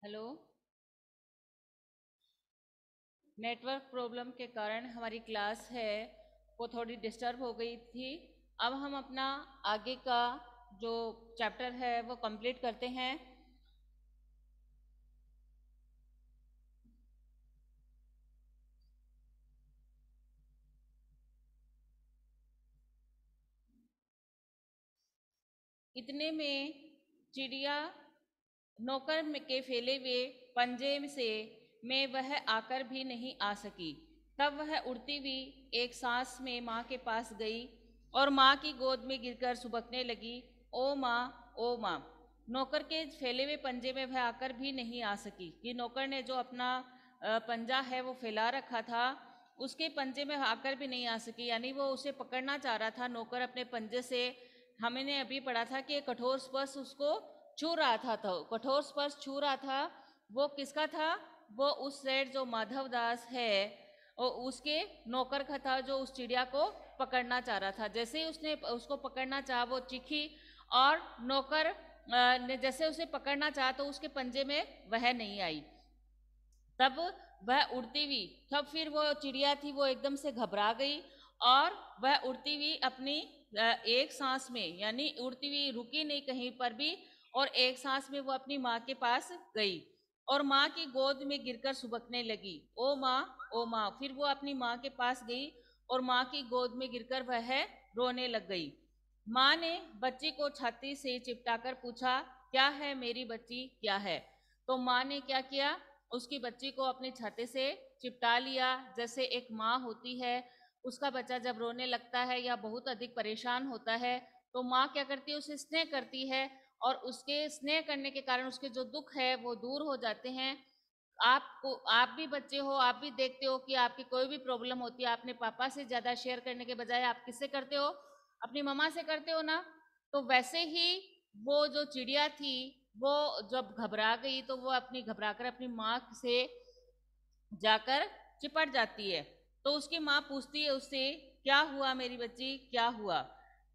Hello. Network problem के कारण हमारी क्लास है वो थोड़ी डिस्टर्ब हो गई थी। अब हम अपना आगे का जो चैप्टर है वो कंप्लीट करते हैं। इतने में चिड़िया के फैले हुए पंजे से में वह आकर भी नहीं आ सकी। तब वह उड़ती हुई एक सांस में माँ के पास गई और माँ की गोद में गिरकर सुबकने लगी। ओ माँ, ओ माँ। नौकर के फैले हुए पंजे में वह आकर भी नहीं आ सकी कि नौकर ने जो अपना पंजा है वो फैला रखा था, उसके पंजे में आकर भी नहीं आ सकी, यानी वो उसे पकड़ना चाह रहा था नौकर अपने पंजे से। हमने अभी पढ़ा था कि कठोर स्पर्श उसको छू रहा था, तो कठोर स्पर्श छू रहा था वो किसका था? वो उस सेठ जो माधव दास है और उसके नौकर का था, जो उस चिड़िया को पकड़ना चाह रहा था। जैसे ही उसने उसको पकड़ना चाहा वो चीखी और नौकर ने जैसे उसे पकड़ना चाहा तो उसके पंजे में वह नहीं आई। तब वह उड़ती हुई, तब फिर वो चिड़िया थी वो एकदम से घबरा गई और वह उड़ती हुई अपनी एक सांस में, यानी उड़ती हुई रुकी नहीं कहीं पर भी, और एक सांस में वो अपनी माँ के पास गई और माँ की गोद में गिरकर सुबकने लगी। ओ माँ, ओ माँ। फिर वो अपनी माँ के पास गई और माँ की गोद में गिरकर वह रोने लग गई। माँ ने बच्ची को छाती से चिपटाकर पूछा, क्या है मेरी बच्ची, क्या है? तो माँ ने क्या किया, उसकी बच्ची को अपनी छाती से चिपटा लिया। जैसे एक माँ होती है, उसका बच्चा जब रोने लगता है या बहुत अधिक परेशान होता है तो माँ क्या करती है, उसे स्नेह करती है और उसके स्नेह करने के कारण उसके जो दुख है वो दूर हो जाते हैं। आपको, आप भी बच्चे हो, आप भी देखते हो कि आपकी कोई भी प्रॉब्लम होती है, आपने पापा से ज़्यादा शेयर करने के बजाय आप किससे करते हो? अपनी मम्मा से करते हो ना। तो वैसे ही वो जो चिड़िया थी वो जब घबरा गई तो वो अपनी घबराकर अपनी माँ से जाकर चिपट जाती है। तो उसकी माँ पूछती है उससे, क्या हुआ मेरी बच्ची, क्या हुआ?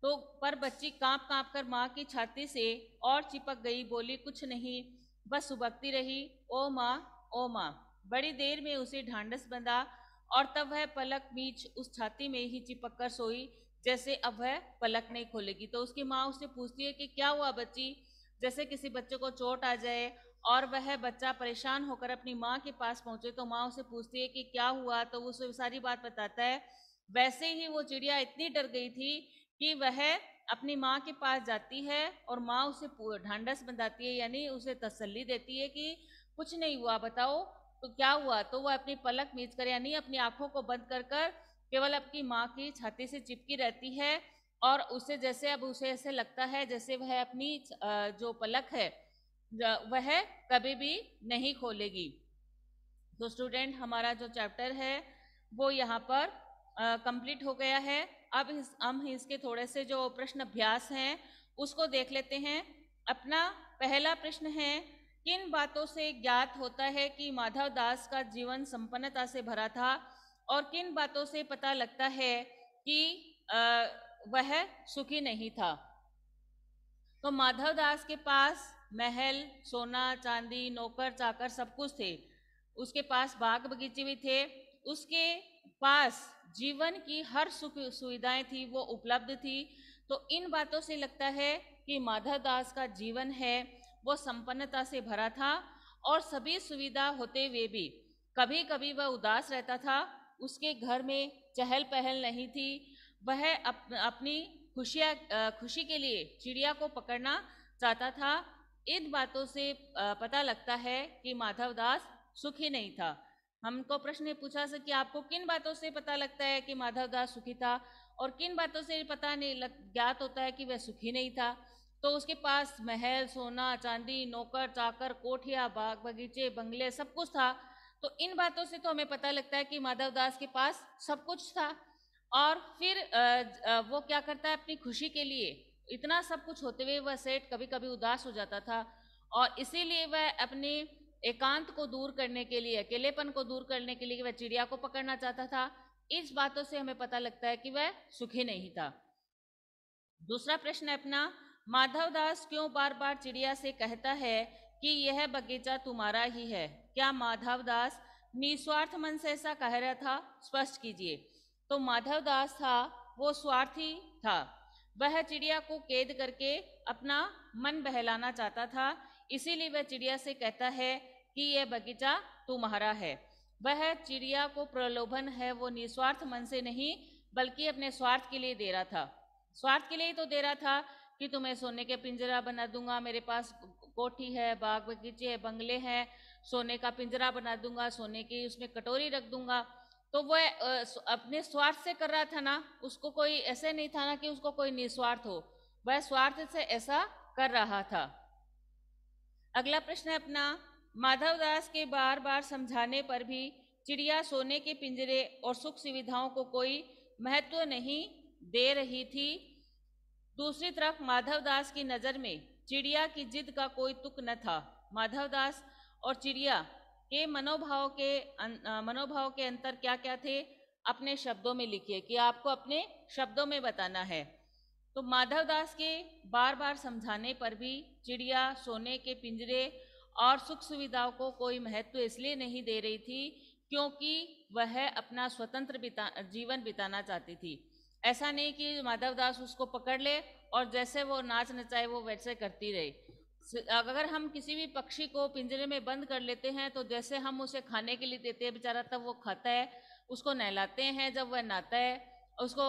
तो पर बच्ची कांप कांप कर माँ की छाती से और चिपक गई, बोली कुछ नहीं, बस सुबकती रही। ओ माँ, ओ माँ। बड़ी देर में उसे ढांढस बंधा और तब वह पलक बीच उस छाती में ही चिपक कर सोई, जैसे अब वह पलक नहीं खोलेगी। तो उसकी माँ उससे पूछती है कि क्या हुआ बच्ची? जैसे किसी बच्चे को चोट आ जाए और वह बच्चा परेशान होकर अपनी माँ के पास पहुंचे तो माँ उसे पूछती है कि क्या हुआ, तो वो उसे सारी बात बताता है। वैसे ही वो चिड़िया इतनी डर गई थी कि वह अपनी माँ के पास जाती है और माँ उसे ढांढस बंधाती है, यानी उसे तसल्ली देती है कि कुछ नहीं हुआ, बताओ तो क्या हुआ। तो वह अपनी पलक मीच कर, यानी अपनी आंखों को बंद कर कर केवल अपनी माँ की छाती से चिपकी रहती है और उसे जैसे अब उसे ऐसे लगता है जैसे वह अपनी जो पलक है वह कभी भी नहीं खोलेगी। तो स्टूडेंट, हमारा जो चैप्टर है वो यहाँ पर कंप्लीट हो गया है। अब हम इसके थोड़े से जो प्रश्न अभ्यास हैं उसको देख लेते हैं। अपना पहला प्रश्न है, किन बातों से ज्ञात होता है कि माधव दास का जीवन संपन्नता से भरा था और किन बातों से पता लगता है कि वह सुखी नहीं था? तो माधव दास के पास महल, सोना चांदी, नौकर चाकर सब कुछ थे। उसके पास बाग बगीचे भी थे। उसके पास जीवन की हर सुख सुविधाएं थी, वो उपलब्ध थी। तो इन बातों से लगता है कि माधव दास का जीवन है वो संपन्नता से भरा था और सभी सुविधा होते हुए भी कभी कभी वह उदास रहता था। उसके घर में चहल पहल नहीं थी। वह अपनी खुशी के लिए चिड़िया को पकड़ना चाहता था। इन बातों से पता लगता है कि माधव दास सुखी नहीं था। हमको प्रश्न पूछा से कि आपको किन बातों से पता लगता है कि माधव दास सुखी था और किन बातों से पता नहीं ज्ञात होता है कि वह सुखी नहीं था? तो उसके पास महल, सोना चांदी, नौकर चाकर, कोठिया, बाग बगीचे, बंगले सब कुछ था। तो इन बातों से तो हमें पता लगता है कि माधव दास के पास सब कुछ था। और फिर वो क्या करता है, अपनी खुशी के लिए इतना सब कुछ होते हुए वह सेठ कभी कभी उदास हो जाता था और इसीलिए वह अपने एकांत को दूर करने के लिए, अकेलेपन को दूर करने के लिए वह चिड़िया को पकड़ना चाहता था। इस बातों से हमें पता लगता है कि वह सुखी नहीं था। दूसरा प्रश्न है अपना, माधव दास क्यों बार बार चिड़िया से कहता है कि यह बगीचा तुम्हारा ही है। क्या माधवदास निस्वार्थ मन से ऐसा कह रहा था? स्पष्ट कीजिए। तो माधवदास था वो स्वार्थी था, वह चिड़िया को कैद करके अपना मन बहलाना चाहता था, इसीलिए वह चिड़िया से कहता है कि यह बगीचा तुम्हारा है। वह चिड़िया को प्रलोभन है, वो निस्वार्थ मन से नहीं बल्कि अपने स्वार्थ के लिए दे रहा था। स्वार्थ के लिए ही तो दे रहा था कि तुम्हें सोने के पिंजरा बना दूंगा, मेरे पास कोठी है, बाग बगीचे है, बंगले हैं, सोने का पिंजरा बना दूंगा, सोने की उसमें कटोरी रख दूंगा। तो वह अपने स्वार्थ से कर रहा था ना, उसको कोई ऐसे नहीं था ना कि उसको कोई निस्वार्थ हो, वह स्वार्थ से ऐसा कर रहा था। अगला प्रश्न है अपना, माधवदास के बार बार समझाने पर भी चिड़िया सोने के पिंजरे और सुख सुविधाओं को कोई महत्व नहीं दे रही थी। दूसरी तरफ माधवदास की नज़र में चिड़िया की जिद का कोई तुक न था। माधवदास और चिड़िया के मनोभाव के अंतर क्या क्या थे, अपने शब्दों में लिखिए, कि आपको अपने शब्दों में बताना है। तो माधवदास के बार बार समझाने पर भी चिड़िया सोने के पिंजरे और सुख सुविधाओं को कोई महत्व इसलिए नहीं दे रही थी क्योंकि वह अपना स्वतंत्र जीवन बिताना चाहती थी। ऐसा नहीं कि माधवदास उसको पकड़ ले और जैसे वो नाच नचाए वो वैसे करती रहे। अगर हम किसी भी पक्षी को पिंजरे में बंद कर लेते हैं तो जैसे हम उसे खाने के लिए देते हैं बेचारा, तब वो खाता है, उसको नहलाते हैं, जब वह नहाता है उसको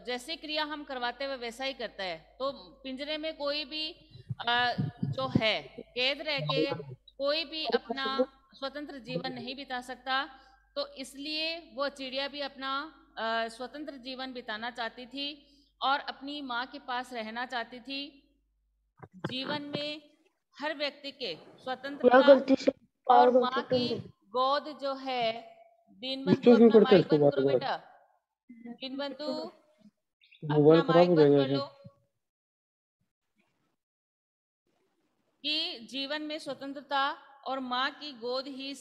जैसी क्रिया हम करवाते हुए वैसा ही करता है। तो पिंजरे में कोई भी जो है कैद रह के कोई भी अपना स्वतंत्र जीवन नहीं बिता सकता। तो इसलिए वो चिड़िया भी अपना स्वतंत्र जीवन बिताना चाहती थी और अपनी माँ के पास रहना चाहती थी। जीवन में हर व्यक्ति के क्या स्वतंत्रता गलती से और पार माँ की गोद जो है, दीनबंधु स्टेज में अपना पढ़ते हैं माइक इसको बंद बार करो बार। बेटा, दीनबंधु मोबाइल अपना खराब माइक हो बंद जाएगा कर ऐसे। लो। कि जीवन में स्वतंत्रता और माँ की गोद ही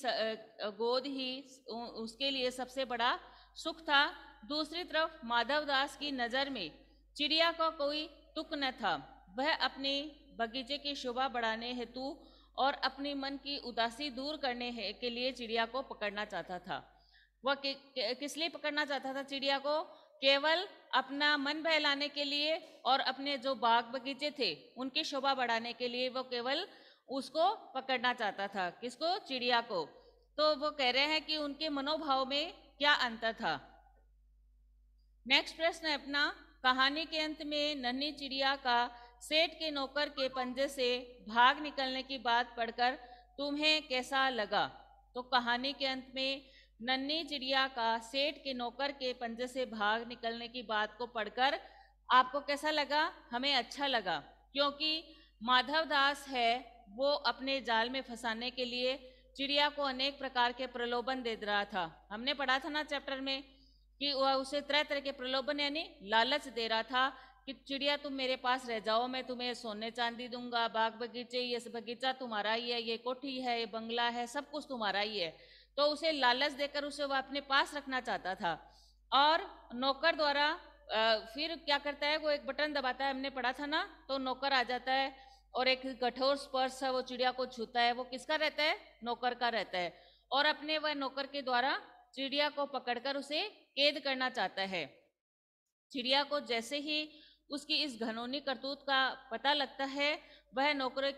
उसके लिए सबसे बड़ा सुख था। दूसरी तरफ माधवदास की नज़र में चिड़िया का कोई तुक न था। वह अपने बगीचे की शोभा बढ़ाने हेतु और अपने मन की उदासी दूर करने के लिए चिड़िया को पकड़ना चाहता था। वह किस लिए पकड़ना चाहता था चिड़िया को? केवल अपना मन बहलाने के लिए और अपने जो बाग बगीचे थे उनकी शोभा बढ़ाने के लिए वो केवल उसको पकड़ना चाहता था। किसको? चिड़िया को। तो वो कह रहे हैं कि उनके मनोभाव में क्या अंतर था। नेक्स्ट प्रश्न है अपना, कहानी के अंत में नन्ही चिड़िया का सेठ के नौकर के पंजे से भाग निकलने की बात पढ़कर तुम्हें कैसा लगा? तो कहानी के अंत में नन्ही चिड़िया का सेठ के नौकर के पंजे से भाग निकलने की बात को पढ़कर आपको कैसा लगा? हमें अच्छा लगा, क्योंकि माधवदास है वो अपने जाल में फंसाने के लिए चिड़िया को अनेक प्रकार के प्रलोभन दे रहा था। हमने पढ़ा था ना चैप्टर में कि वह उसे तरह तरह के प्रलोभन यानी लालच दे रहा था कि चिड़िया तुम मेरे पास रह जाओ, मैं तुम्हें सोने चांदी दूंगा, बाग बगीचे, ये बगीचा तुम्हारा ही है, ये कोठी है, ये बंगला है, सब कुछ तुम्हारा ही है। तो उसे लालच देकर उसे वह अपने पास रखना चाहता था। और नौकर द्वारा फिर क्या करता है, वो एक बटन दबाता है, हमने पढ़ा था ना, तो नौकर आ जाता है और एक कठोर स्पर्श है वो चिड़िया को छूता है। वो किसका रहता है? नौकर का रहता है। और अपने वह नौकर के द्वारा चिड़िया को पकड़कर उसे कैद करना चाहता है। चिड़िया को जैसे ही उसकी इस घिनौनी करतूत का पता लगता है, वह नौकर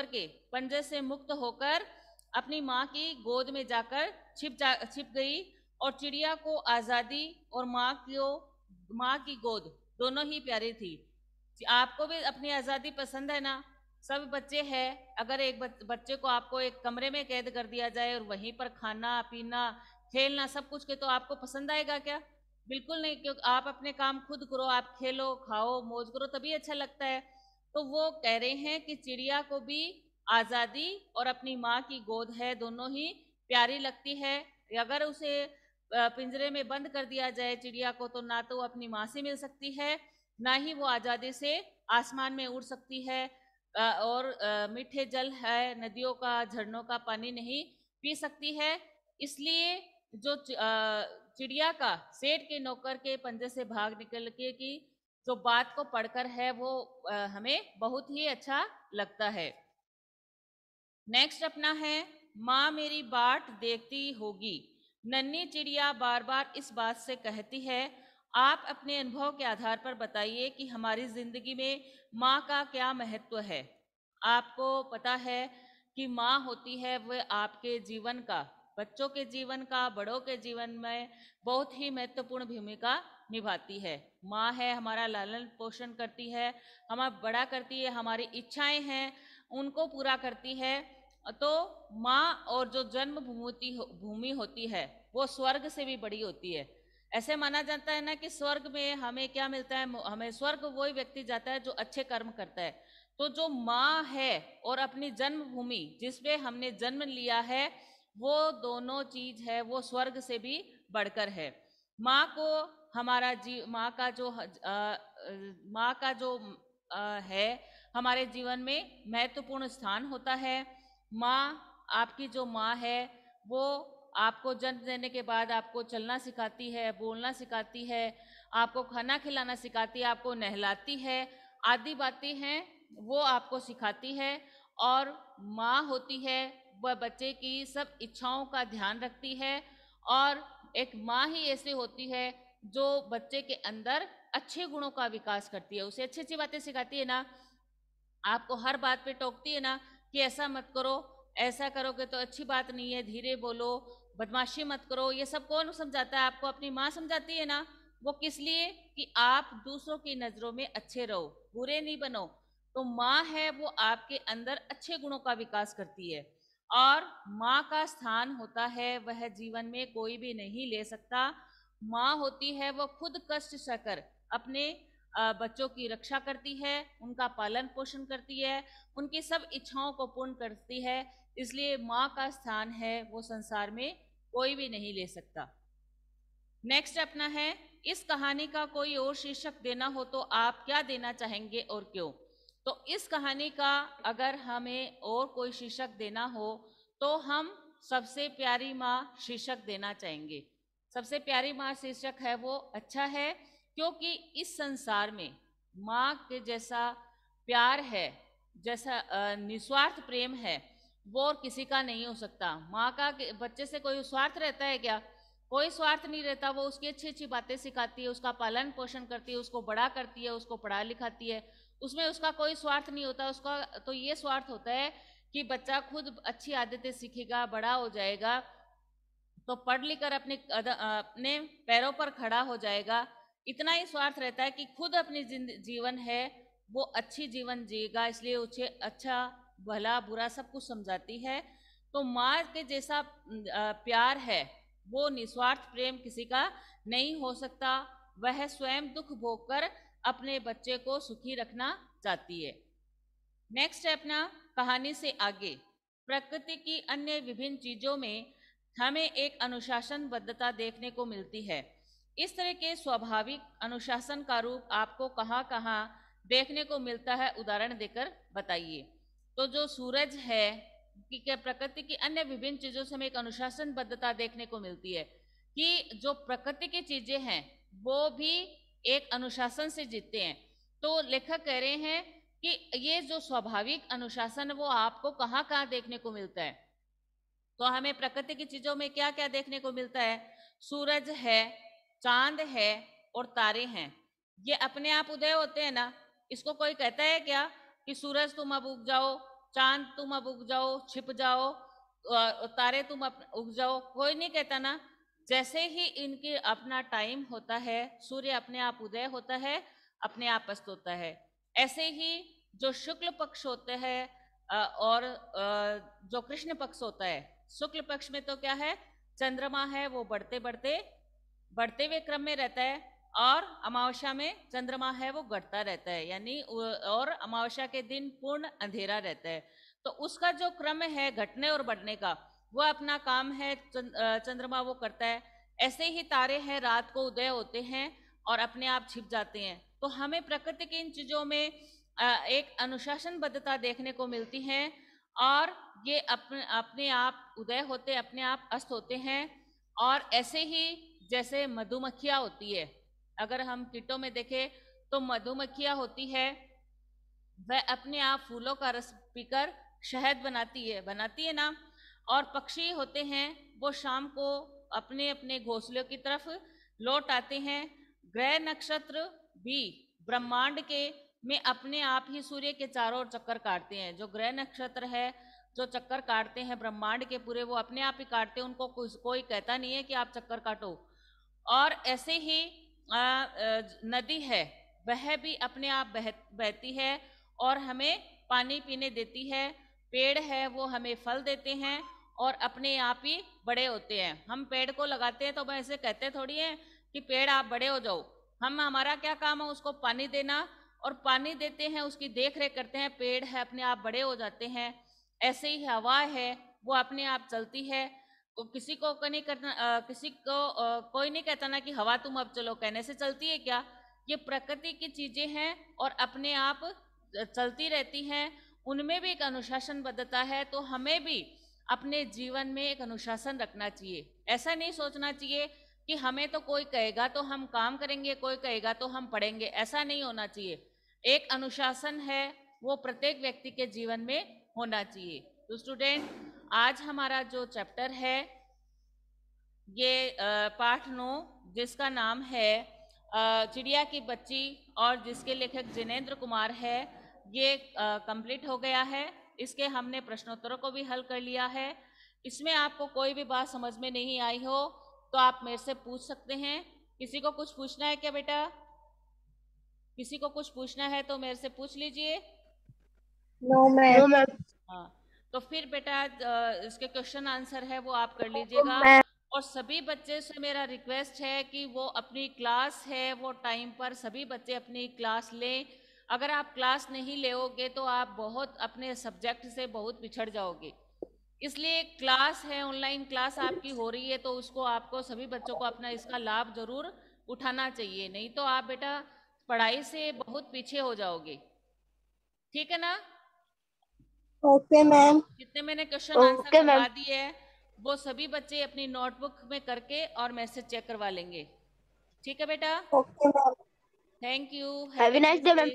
के पंजे से मुक्त होकर अपनी माँ की गोद में जाकर छिप गई। और चिड़िया को आज़ादी और माँ की गोद दोनों ही प्यारी थी। आपको भी अपनी आज़ादी पसंद है ना? सब बच्चे हैं, अगर एक बच्चे को आपको एक कमरे में कैद कर दिया जाए और वहीं पर खाना पीना खेलना सब कुछ के, तो आपको पसंद आएगा क्या? बिल्कुल नहीं, क्योंकि आप अपने काम खुद करो, आप खेलो खाओ मौज करो, तभी अच्छा लगता है। तो वो कह रहे हैं कि चिड़िया को भी आज़ादी और अपनी माँ की गोद है दोनों ही प्यारी लगती है। अगर उसे पिंजरे में बंद कर दिया जाए चिड़िया को, तो ना तो वो अपनी माँ से मिल सकती है, ना ही वो आज़ादी से आसमान में उड़ सकती है। और मीठे जल है, नदियों का झरनों का पानी नहीं पी सकती है। इसलिए जो चिड़िया का सेठ के नौकर के पंजे से भाग निकल के की जो बात को पढ़कर है वो हमें बहुत ही अच्छा लगता है। नेक्स्ट अपना है, माँ मेरी बाट देखती होगी। नन्ही चिड़िया बार बार इस बात से कहती है। आप अपने अनुभव के आधार पर बताइए कि हमारी जिंदगी में माँ का क्या महत्व है। आपको पता है कि माँ होती है वह आपके जीवन का, बच्चों के जीवन का, बड़ों के जीवन में बहुत ही महत्वपूर्ण भूमिका निभाती है। माँ है, हमारा लालन पोषण करती है, हमें बड़ा करती है, हमारी इच्छाएं हैं उनको पूरा करती है। तो माँ और जो जन्म भूमि होती है वो स्वर्ग से भी बड़ी होती है। ऐसे माना जाता है ना कि स्वर्ग में हमें क्या मिलता है, हमें स्वर्ग वही व्यक्ति जाता है जो अच्छे कर्म करता है। तो जो माँ है और अपनी जन्मभूमि जिसमें हमने जन्म लिया है, वो दोनों चीज है वो स्वर्ग से भी बढ़कर है। माँ को हमारा माँ का जो है हमारे जीवन में महत्वपूर्ण स्थान होता है। माँ, आपकी जो माँ है वो आपको जन्म देने के बाद आपको चलना सिखाती है, बोलना सिखाती है, आपको खाना खिलाना सिखाती है, आपको नहलाती है, आदि बातें हैं वो आपको सिखाती है। और माँ होती है वह बच्चे की सब इच्छाओं का ध्यान रखती है। और एक माँ ही ऐसी होती है जो बच्चे के अंदर अच्छे गुणों का विकास करती है, उसे अच्छी अच्छी बातें सिखाती है ना। आपको हर बात पे टोकती है ना कि ऐसा मत करो, ऐसा करोगे तो अच्छी बात नहीं है, धीरे बोलो, बदमाशी मत करो। ये सब कौन समझाता है आपको? अपनी माँ समझाती है ना। वो किस लिए? कि आप दूसरों की नजरों में अच्छे रहो, बुरे नहीं बनो। तो माँ है वो आपके अंदर अच्छे गुणों का विकास करती है। और माँ का स्थान होता है वह जीवन में कोई भी नहीं ले सकता। माँ होती है वो खुद कष्ट सहकर अपने बच्चों की रक्षा करती है, उनका पालन पोषण करती है, उनकी सब इच्छाओं को पूर्ण करती है। इसलिए माँ का स्थान है वो संसार में कोई भी नहीं ले सकता। नेक्स्ट अपना है, इस कहानी का कोई और शीर्षक देना हो तो आप क्या देना चाहेंगे और क्यों? तो इस कहानी का अगर हमें और कोई शीर्षक देना हो तो हम सबसे प्यारी माँ शीर्षक देना चाहेंगे। सबसे प्यारी माँ शीर्षक है वो अच्छा है, क्योंकि इस संसार में माँ के जैसा प्यार है, जैसा निस्वार्थ प्रेम है, वो और किसी का नहीं हो सकता। माँ का बच्चे से कोई स्वार्थ रहता है क्या? कोई स्वार्थ नहीं रहता। वो उसकी अच्छी अच्छी बातें सिखाती है, उसका पालन पोषण करती है, उसको बड़ा करती है, उसको पढ़ा लिखाती है, उसमें उसका कोई स्वार्थ नहीं होता। उसका तो ये स्वार्थ होता है कि बच्चा खुद अच्छी आदतें सीखेगा, बड़ा हो जाएगा तो पढ़ लिख कर अपने पैरों पर खड़ा हो जाएगा। इतना ही स्वार्थ रहता है कि खुद अपनी जीवन है वो अच्छी जीवन जिएगा, इसलिए उसे अच्छा भला बुरा सब कुछ समझाती है। तो माँ के जैसा प्यार है वो निस्वार्थ प्रेम किसी का नहीं हो सकता। वह स्वयं दुख भोगकर अपने बच्चे को सुखी रखना चाहती है। नेक्स्ट है अपना कहानी से आगे, प्रकृति की अन्य विभिन्न चीजों में हमें एक अनुशासनबद्धता देखने को मिलती है। इस तरह के स्वाभाविक अनुशासन का रूप आपको कहाँ कहाँ देखने को मिलता है, उदाहरण देकर बताइए। तो जो सूरज है कि प्रकृति की अन्य विभिन्न चीजों से हमें एक अनुशासनबद्धता देखने को मिलती है कि जो प्रकृति की चीजें हैं वो भी एक अनुशासन से जीतते हैं। तो लेखक कह रहे हैं कि ये जो स्वाभाविक अनुशासन है वो आपको कहाँ कहाँ देखने को मिलता है। तो हमें प्रकृति की चीजों में क्या क्या देखने को मिलता है? सूरज है, चांद है और तारे हैं। ये अपने आप उदय होते हैं ना। इसको कोई कहता है क्या कि सूरज तुम अब उग जाओ, चांद तुम अब उग जाओ, छिप जाओ, तारे तुम उग जाओ? कोई नहीं कहता ना। जैसे ही इनके अपना टाइम होता है, सूर्य अपने आप उदय होता है, अपने आप अस्त होता है। ऐसे ही जो शुक्ल पक्ष होते हैं और जो कृष्ण पक्ष होता है, शुक्ल पक्ष में तो क्या है, चंद्रमा है वो बढ़ते हुए क्रम में रहता है, और अमावस्या में चंद्रमा है वो घटता रहता है, यानी और अमावस्या के दिन पूर्ण अंधेरा रहता है। तो उसका जो क्रम है घटने और बढ़ने का, वो अपना काम है, चंद्रमा वो करता है। ऐसे ही तारे हैं, रात को उदय होते हैं और अपने आप छिप जाते हैं। तो हमें प्रकृति की इन चीजों में एक अनुशासनबद्धता देखने को मिलती है, और ये अपने आप उदय होते, अपने आप अस्त होते हैं। और ऐसे ही जैसे मधुमक्खियां होती है, अगर हम कीटों में देखें तो मधुमक्खियां होती है, वह अपने आप फूलों का रस पीकर शहद बनाती है ना। और पक्षी होते हैं वो शाम को अपने अपने घोंसलों की तरफ लौट आते हैं। ग्रह नक्षत्र भी ब्रह्मांड के में अपने आप ही सूर्य के चारों ओर चक्कर काटते हैं। जो ग्रह नक्षत्र है जो चक्कर काटते हैं ब्रह्मांड के पूरे, वो अपने आप ही काटते हैं, उनको कोई कहता नहीं है कि आप चक्कर काटो। और ऐसे ही नदी है वह भी अपने आप बहती है और हमें पानी पीने देती है। पेड़ है वो हमें फल देते हैं और अपने आप ही बड़े होते हैं। हम पेड़ को लगाते हैं तो मैं ऐसे कहते थोड़ी हैं कि पेड़ आप बड़े हो जाओ। हमारा क्या काम है, उसको पानी देना, और पानी देते हैं, उसकी देख रेख करते हैं, पेड़ है अपने आप बड़े हो जाते हैं। ऐसे ही हवा है वो अपने आप चलती है। तो किसी को नहीं करना, किसी को कोई नहीं कहता ना कि हवा तुम अब चलो, कहने से चलती है क्या। ये प्रकृति की चीजें हैं और अपने आप चलती रहती हैं। उनमें भी एक अनुशासनबद्धता है, तो हमें भी अपने जीवन में एक अनुशासन रखना चाहिए। ऐसा नहीं सोचना चाहिए कि हमें तो कोई कहेगा तो हम काम करेंगे, कोई कहेगा तो हम पढ़ेंगे, ऐसा नहीं होना चाहिए। एक अनुशासन है वो प्रत्येक व्यक्ति के जीवन में होना चाहिए। तो स्टूडेंट, आज हमारा जो चैप्टर है ये पाठ 9, जिसका नाम है चिड़िया की बच्ची और जिसके लेखक जिनेंद्र कुमार है, ये कंप्लीट हो गया है। इसके हमने प्रश्नोत्तरों को भी हल कर लिया है। इसमें आपको कोई भी बात समझ में नहीं आई हो तो आप मेरे से पूछ सकते हैं। किसी को कुछ पूछना है क्या बेटा? किसी को कुछ पूछना है तो मेरे से पूछ लीजिए। No ma'am. हाँ, तो फिर बेटा इसके क्वेश्चन आंसर है वो आप कर लीजिएगा। और सभी बच्चे से मेरा रिक्वेस्ट है कि वो अपनी क्लास है वो टाइम पर सभी बच्चे अपनी क्लास लें। अगर आप क्लास नहीं लेओगे तो आप बहुत अपने सब्जेक्ट से बहुत पिछड़ जाओगे। इसलिए क्लास है, ऑनलाइन क्लास आपकी हो रही है, तो उसको आपको सभी बच्चों को अपना इसका लाभ जरूर उठाना चाहिए, नहीं तो आप बेटा पढ़ाई से बहुत पीछे हो जाओगे। ठीक है ना? Okay ma'am. जितने मैंने क्वेश्चन आंसर करवा दिए है वो सभी बच्चे अपनी नोटबुक में करके और मैसेज चेक करवा लेंगे। ठीक है बेटा? Okay ma'am. Thank you. Have a nice day ma'am.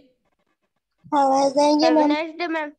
Have a nice day ma'am.